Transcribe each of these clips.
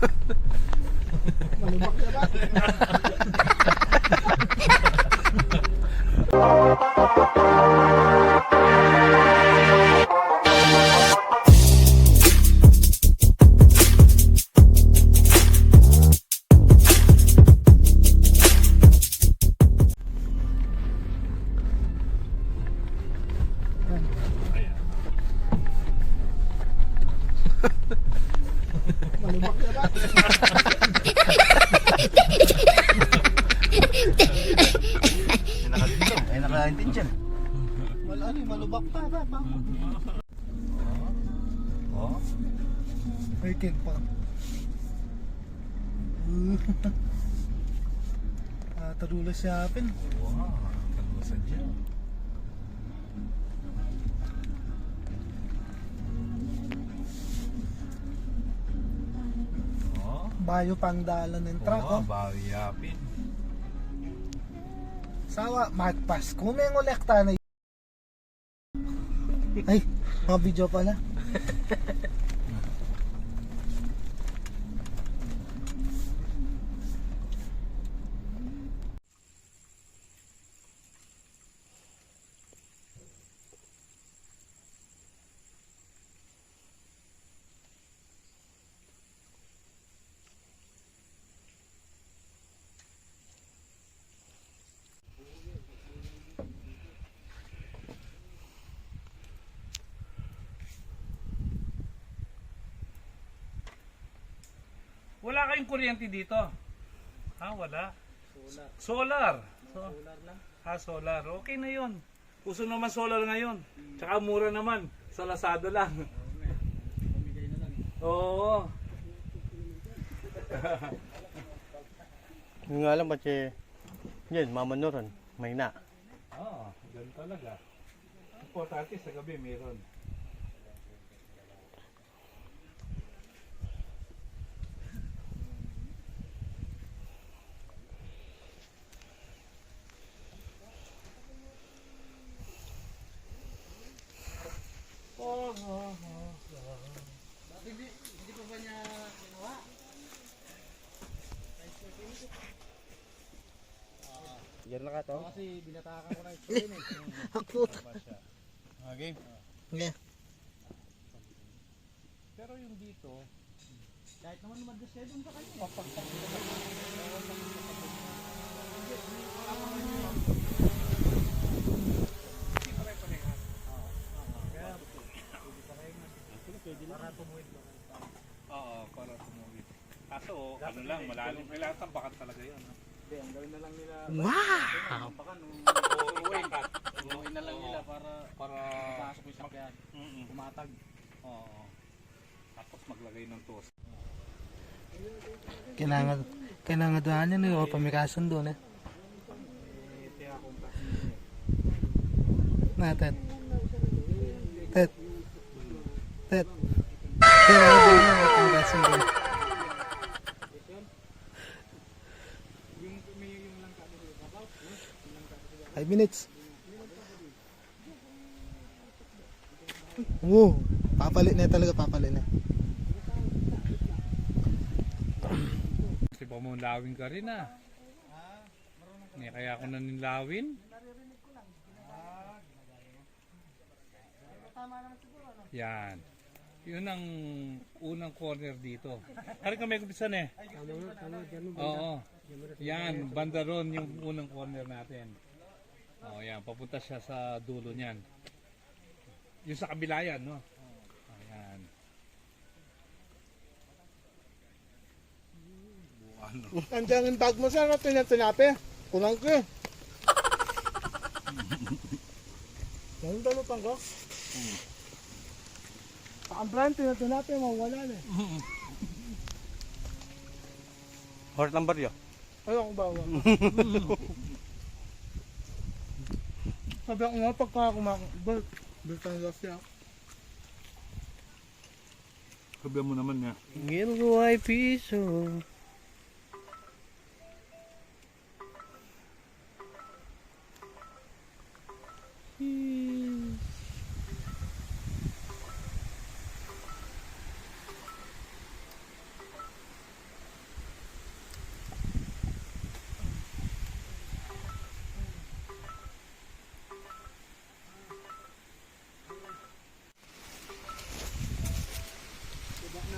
Malubak na ba? Malubak na ba? Ay nakaintindi dyan. Malubak pa ba? Oh. May keg pa. Tadulas siya apin. Wow, kalusan dyan. Oh. Bayo pandalan ng truck. Oh, Oh. bawi yapin. Sawa, magpas. Kung may ngolekta na ay, mga video pala. Wala kayong kuryente dito? Ha, wala? Solar. Solar lang? Ha, solar. Okay na yun. Uso naman solar ngayon. Tsaka mura naman. Sa Lazada lang. Pamigay na lang. Oo. Yung nga lang kasi yan, mamanuran, may na. Oo, ganun talaga. Importante sa gabi meron. Hindi pa ba niya ginawa? Yan na ka to. Kasi binatakan ko na ito yun eh. Ako. Okay. Yeah. Pero yung dito, Kahit naman mag-guess kayo dun sa kanya. oo, para tumuwid. Kaso, ano lang, malalim. Kailangan tambakan talaga yun. No? Wow! Uwi na lang nila para pasok yung sakyan. Pumatag. Oo. Tapos maglagay ng toast. Kailangan doon yan eh. O pamikasan doon eh. Tet. Tet. Tet. Kailangan doon yan. O pamikasan doon. 5 minutes. Oh, papalit na talaga, papalit na. Kasi baka mo lawin ka rin ah. Kaya ako na nilawin. Yan. Yun ang unang corner dito. Hari ka may kumpisan eh. Oo. Yan, banda ron yung unang corner natin. Oh, yan, papunta siya sa dulo niyan. Yung sa kabila yan, no? Ayan. Nandiyan yung bag mo, sir. Tinapi. Kulang ko. Ganun tayo pang ko? Ang brand, tinapi. Mawala na eh. Hort number yo. Ano kung bawa? Sabi ako nga pagka kumakabal. Biltan lang siya. Sabihan mo naman niya. Ngiro ay piso.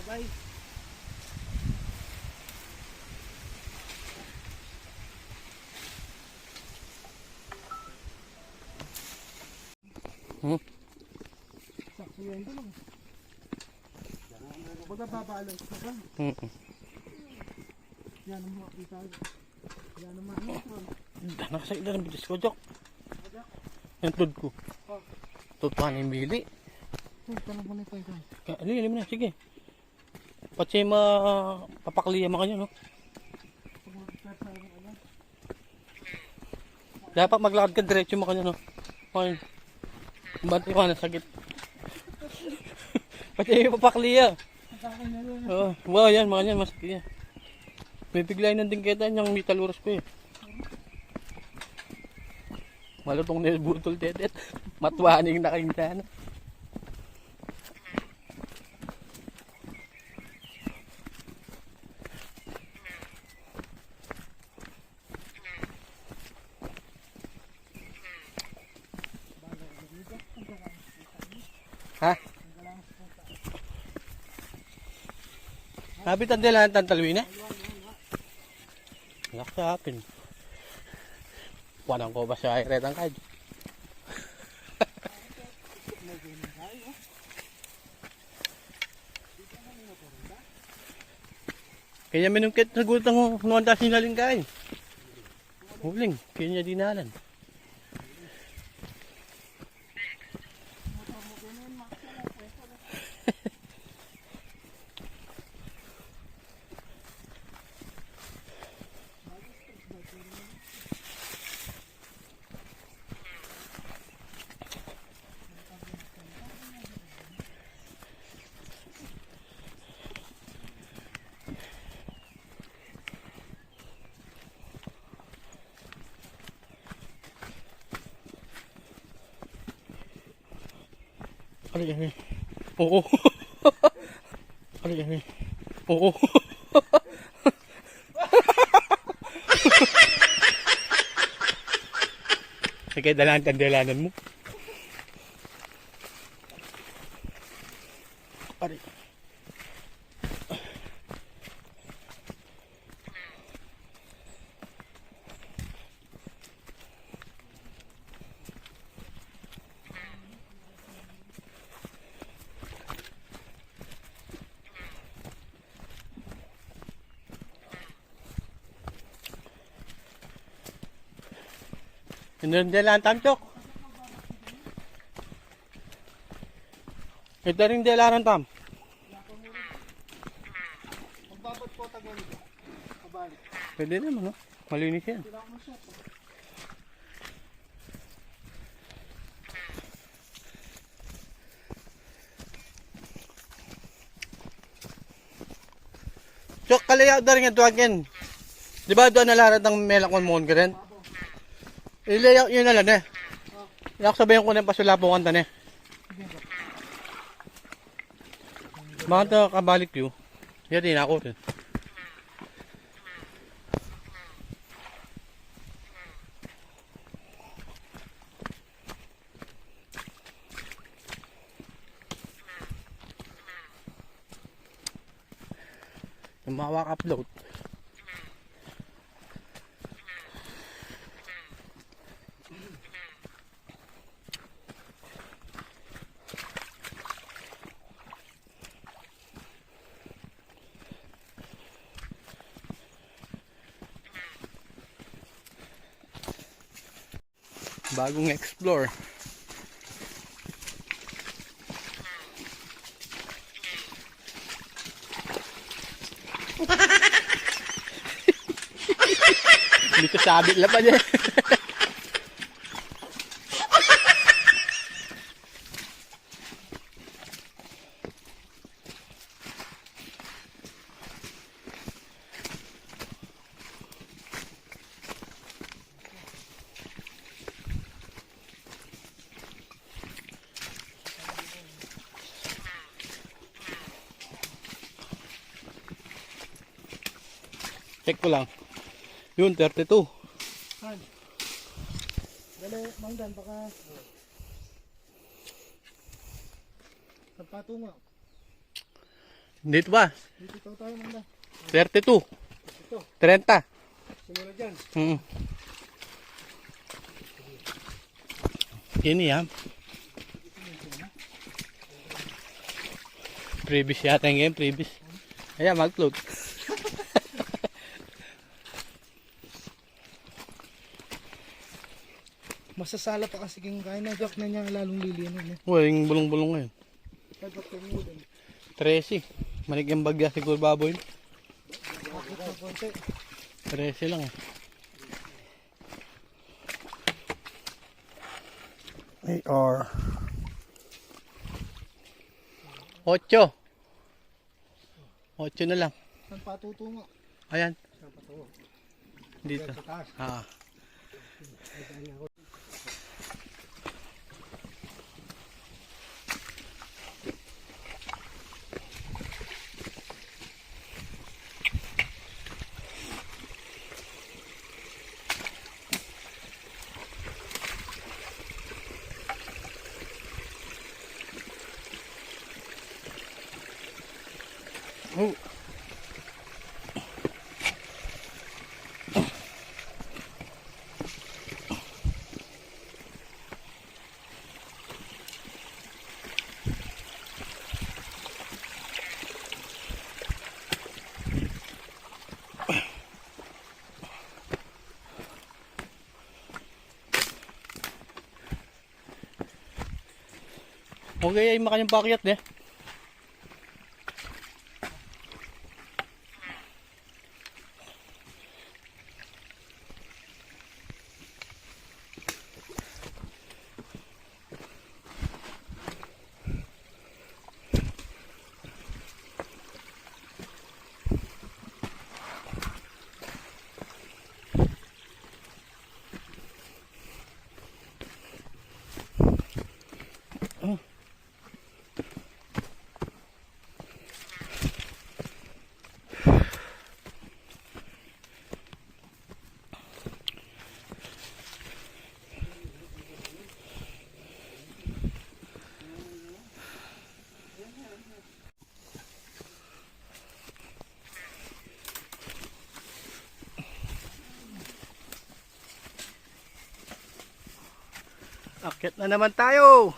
Bye-bye. Sakto yan ito lang. Baga babalance ka ba? Yan ang mga kita. Yan ang mga ito. Nakasakit na ng bilis ko, Jok. Yung tud ko. Tud pa ng bili. Tanong mo na ito ito. Alim na, sige. Pati mapapakliya mo kanyo, no? Dapat maglakad ka diretso mo kanyo, no? Ayun. Ba't yung na sakit? Pati mapapakliya. Oo. Wow, yan, mga yan, masakit yan. May biglayin ng dingketan yung metaluros ko eh. Malutong na yung butol, tetet. Matwaning na kayong dana. Ha? Habit ang dilan ng talwin eh? Nakasapin. Wanang ko ba sa retang kayo? Kaya minungkit sa gutang nuwanda sinaling kain. Huling, kaya niya dinalan. Ano yan eh? Oo. Ano yan eh? Oo. Sige, dalanan mo. Ano? Hindi lang tamchok. Ito rin delaran tam. Magbabat po tagal ito. Kabalik. Pwede naman, no? Malinis yan. Kailangan mo siya. Chok, kalayaw na rin yung tuwagin. Di ba doon nalarat ng melakon mo ka rin? I-layout yun na lang eh. Iyak sabihin ko na yung pasulapungan tan eh. Bakit na kabalik yun? Yan din ako rin. Yung mawak upload. Bagong explore. Hindi ko sabit lang pa niya. Check ko lang. Yun, 32. Han. Dali, Mangdan, baka... Nagpatunga. Dito ba? Dito tayo manda. 32. 30. Simula dyan. Ini ya. Previous yata yung game, previous. Ayan, mag-float. Masasala pa kasi kung kaya na Jack na niya lalong lilinin. Uy, yung bulong-bulong ngayon. Dapat kami din. 13. Manig yung bagya siguro baboy. Bakit na konti. 13 lang eh. AR 8 na lang. Saan patutungo? Ayan. Saan patungo? Dito. Sa taas. Ah. Oh. Okay, ay makanyang pakyat deh. Akit na naman tayo.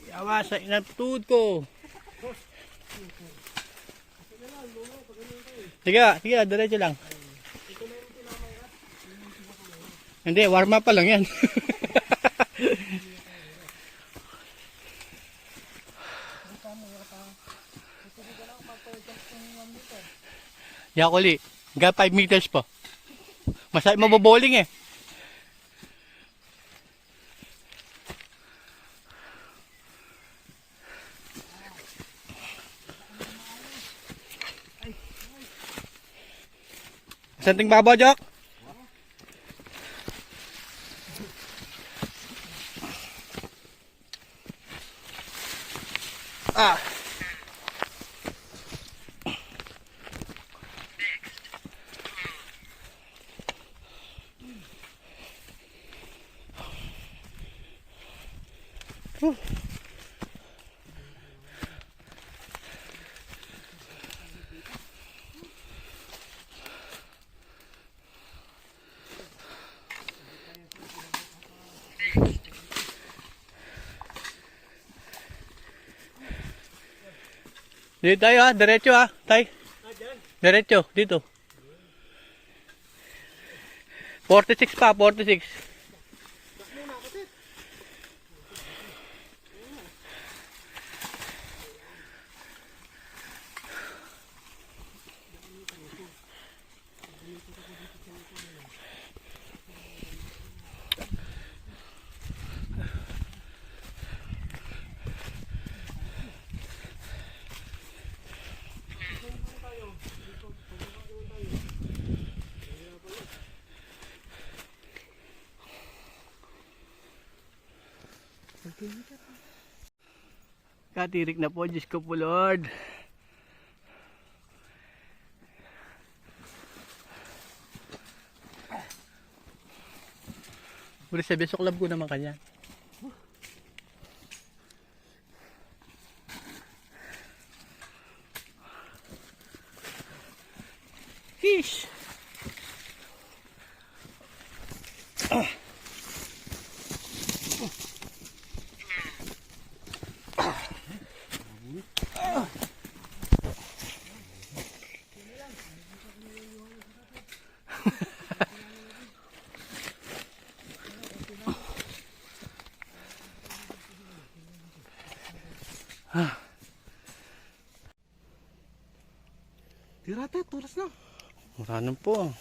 Yawa sa inang tuhod ko. Sige, diretso lang. Hindi, warm up pa lang yan. Yakuli, hanggang 5 meters pa. Masaya maboboling eh. Santing babaw, Jok? Ah. Dito tayo ha, diretso ha, tay. Diretso, dito. 46 pa, 46. Katirik na po, Diyos ko po Lord. Uli sa besok lab ko naman kanya. Sheesh. Tira tayo, tulas na. Murahan po.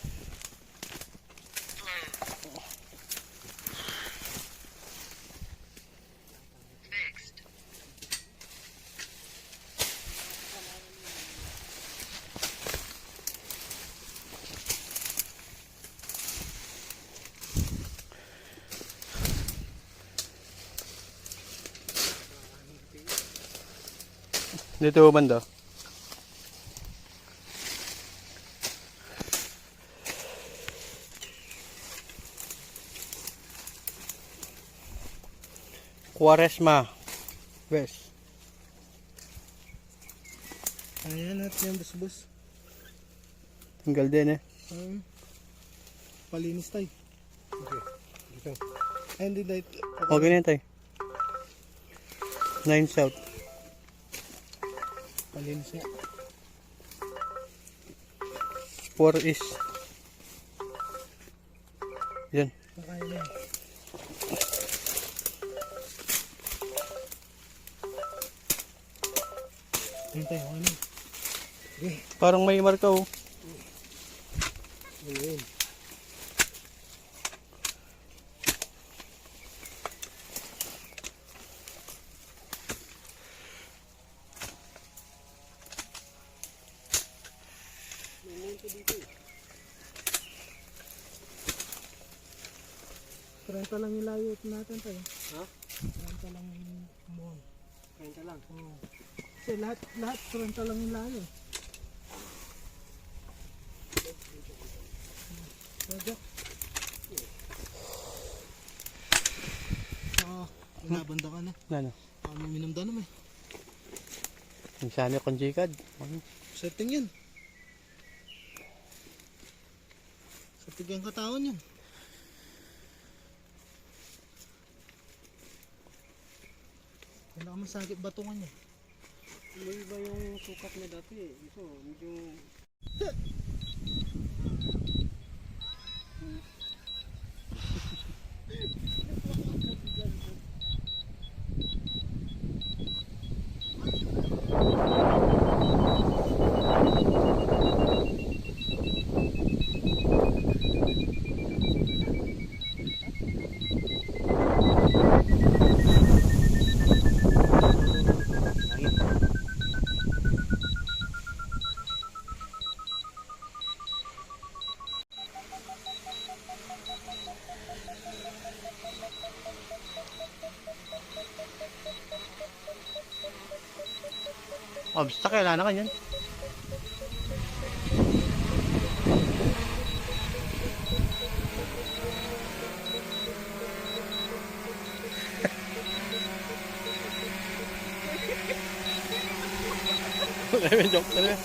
Dito banda. Quaresma West. Ayan natin yung bus-bus. Tinggal din eh. Palinis tayo. Okay. Dito. Ayun din tayo. Okay na yun tayo. 9 South. Palinis nga. 4 East. Yan. Nakaya na yan. Ayun tayo, ano? Parang may marka oh. Ayun. Trenta lang yung layo natin tayo. Ha? 30 lang yung mohon. 30 lang? Oo. Kasi lahat 30 lang yung layo. Pwede. Nabanda ka na. Ano? Minamda naman. Yung sana kong jikad. Setting yan. Setting ang katawan yan. Kailangan masakit batungan niya. May iba yung sukat niya dati eh. Ito, medyo... Basta kailangan ka yan. May joke talaga.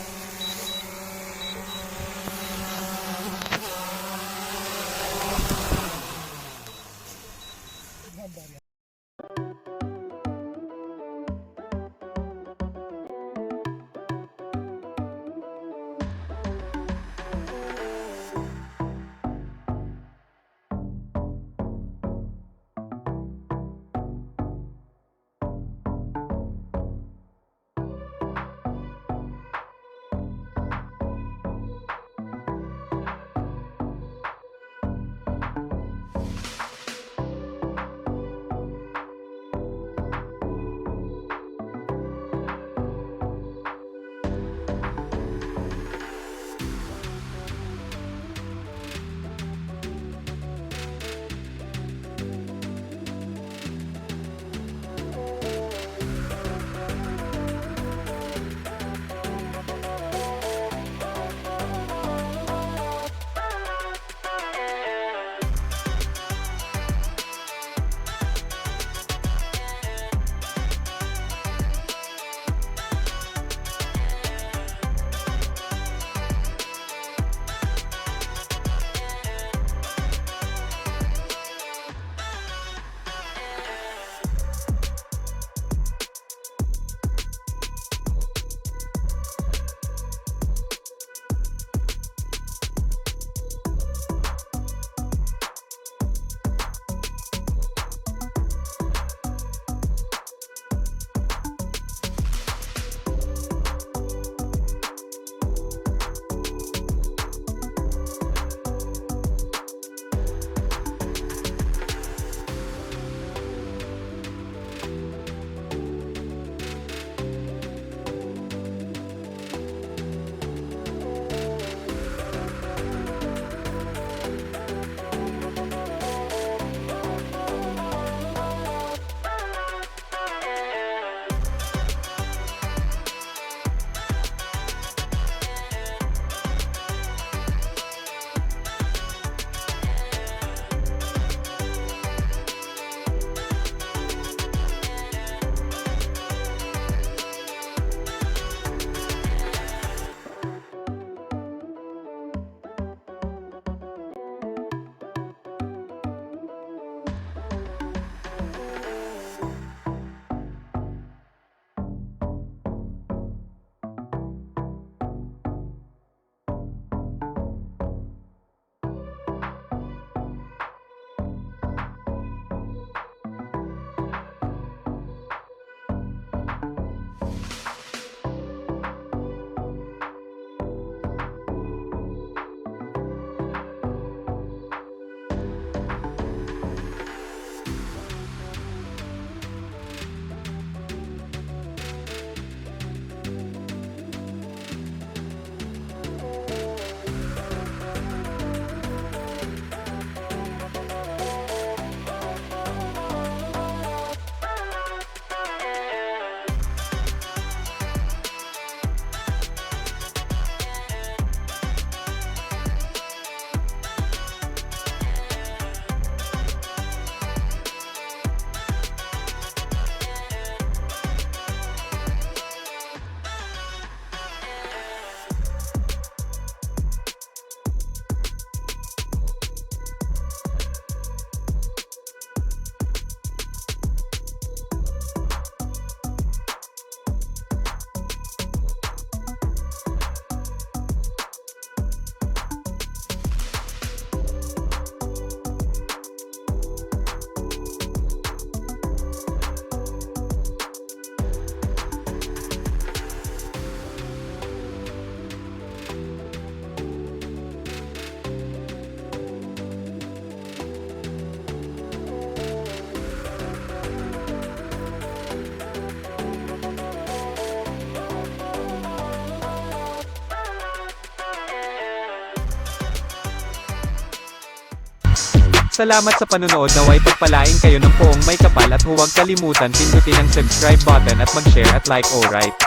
Salamat sa panunood, naway pagpalain kayo ng poong may kapal at huwag kalimutan pindutin ang subscribe button at mag-share at like, alright.